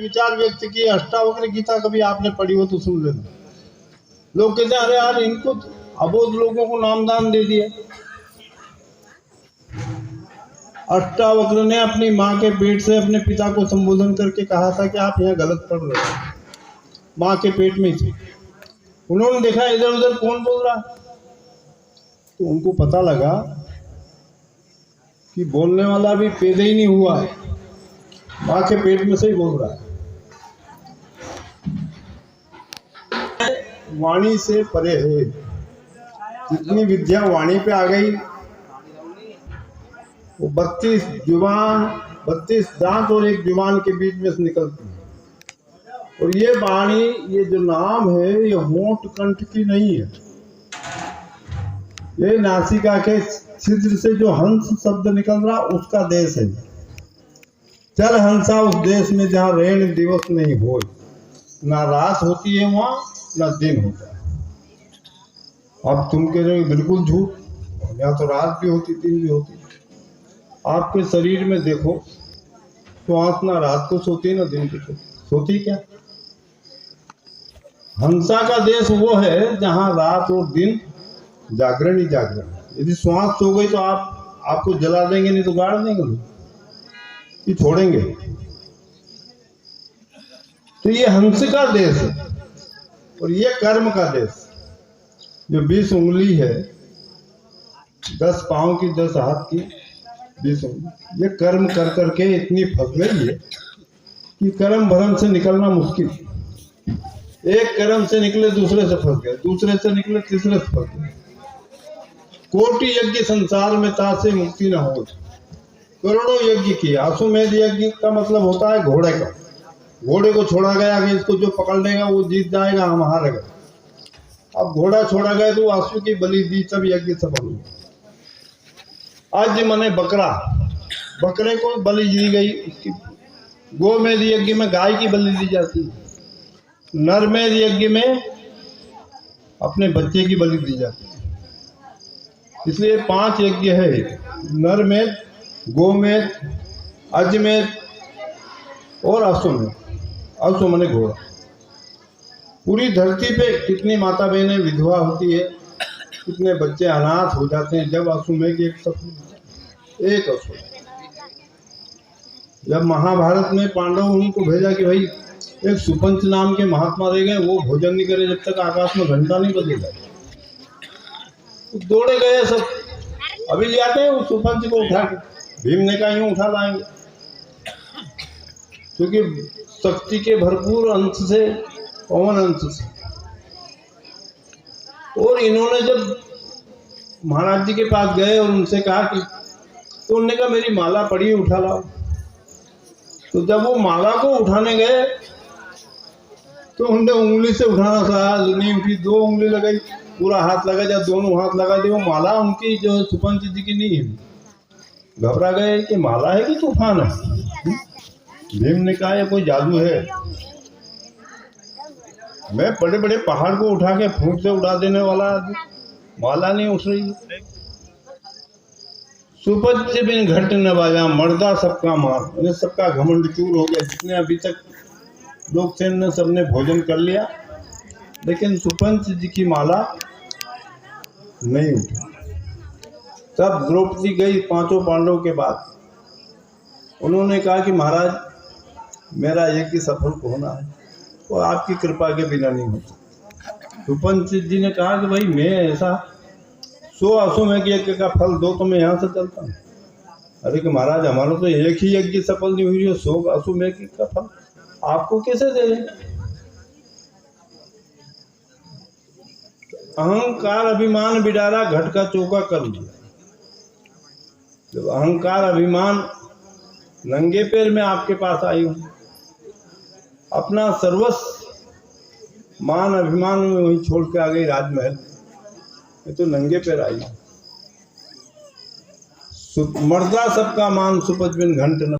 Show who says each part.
Speaker 1: विचार व्यक्त किए। अष्टावक्र गीता कभी आपने पढ़ी हो तो सुन लेना। लोग कहते हैं अरे यार इनको अबोध लोगों को नामदान दे दिया। अष्टावक्र ने अपनी माँ के पेट से अपने पिता को संबोधन करके कहा था कि आप यहाँ गलत पढ़ रहे हो। माँ के पेट में थे, उन्होंने देखा इधर उधर कौन बोल रहा, तो उनको पता लगा कि बोलने वाला भी पैदा ही नहीं हुआ है, माँ के पेट में से ही बोल रहा है। वाणी से परे है, जितनी विद्या वाणी पे आ गई वो 32 दांत और एक जुबान के बीच में से निकलती है। और ये वाणी, ये जो नाम है, ये होंठ कंठ की नहीं है, ये नासिका के छिद्र से जो हंस शब्द निकल रहा उसका देश है। चल हंसा उस देश में जहाँ रेण दिवस नहीं हो, ना रात होती है वहाँ ना दिन होता है। अब तुम कह रहे हो बिल्कुल झूठ, यहाँ तो रात भी होती दिन भी होती। आपके शरीर में देखो तो आंख ना रात को सोती ना दिन को सोती क्या। हंसा का देश वो है जहाँ रात और दिन जागरण ही जागरण। यदि श्वास सो गई तो आपको जला देंगे, नहीं तो गाड़ देंगे, ये छोड़ेंगे। तो ये हंस का देश है और ये कर्म का देश। जो 20 उंगली है, 10 पांव की 10 हाथ की 20 उंगली, ये कर्म कर करके इतनी फंस गई है कि कर्म भरम से निकलना मुश्किल। एक कर्म से निकले दूसरे से फंस गए, दूसरे से निकले तीसरे से फंस गए। कोटि यज्ञ संसार में तासे मुक्ति न हो। करोड़ों यज्ञ किए। अश्वमेध यज्ञ का मतलब होता है घोड़े का। घोड़े को छोड़ा गया कि इसको जो पकड़ लेगा वो जीत जाएगा, हम हारेंगे। अब घोड़ा छोड़ा गया तो अश्व की बलि दी, तब यज्ञ सफल हुआ। आज मने बकरा, बकरे को बलि दी गई। उसकी गोमेध यज्ञ में गाय की बलि दी जाती है। नरमेध यज्ञ में अपने बच्चे की बलि दी जाती है। इसलिए 5 यज्ञ है, नरमेध, गोमेध, अजमेध और अश्वमेध। अश्व मने घोड़ा। पूरी धरती पे कितनी माता बहनें विधवा होती है, कितने बच्चे अनाथ हो जाते हैं जब अश्वमेध एक अश्व। जब महाभारत में पांडवों उनको भेजा कि भाई एक सुपंच नाम के महात्मा रह गए, वो भोजन नहीं करे जब तक आकाश में घंटा नहीं बजेगा। तो दौड़े गए सब, अभी ले आते हैं उस सुपंच को उठा के। भीम ने कहा यूं उठा लाएंगे, क्योंकि शक्ति के भरपूर अंश से, पवन अंश से। और इन्होंने जब महाराज जी के पास गए और उनसे कहा कि, तो उन्होंने कहा मेरी माला पड़ी है उठा लाओ। तो जब वो माला को उठाने गए तो उन्होंने उंगली से उठाना था, नहीं उठी। 2 उंगली लगाई, पूरा हाथ लगा, जब दोनों हाथ लगा दिए, वो माला उनकी जो सुपंच जी की नहीं है। घबरा गए कि माला है कि तूफान है। भीम ने कहा ये कोई जादू है, मैं बड़े बड़े पहाड़ को उठा के फूंक से उड़ा देने वाला आदमी, माला नहीं उठ रही। सुपंच बिन घट न बाजा, मर्दा सबका मार। सबका घमंड चूर हो गया। जितने अभी तक लोग थे ने सबने भोजन कर लिया, लेकिन सुपंच जी की माला नहीं उठी। तब द्रौपदी गई 5 पांडवों के बाद। उन्होंने कहा कि महाराज मेरा यज्ञ सफल होना है, तो आपकी कृपा के बिना नहीं होता। सुपंच जी ने कहा कि भाई मैं ऐसा 100 अश्वमेध यज्ञ का फल दो तो मैं यहाँ से चलता हूँ। अरे कि महाराज हमारा तो एक ही यज्ञ सफल नहीं हुई, 100 अश्वमेध का फल आपको कैसे दे दें। अहंकार अभिमान बिडारा, घट का चौका कर लिया। जब अहंकार अभिमान नंगे पैर में आपके पास आई हूं, अपना सर्वस्व मान अभिमान में वहीं छोड़ के आ गई राजमहल, मैं तो नंगे पैर आई हूं। मर्दा सबका मान, सुपंच बिन घंट न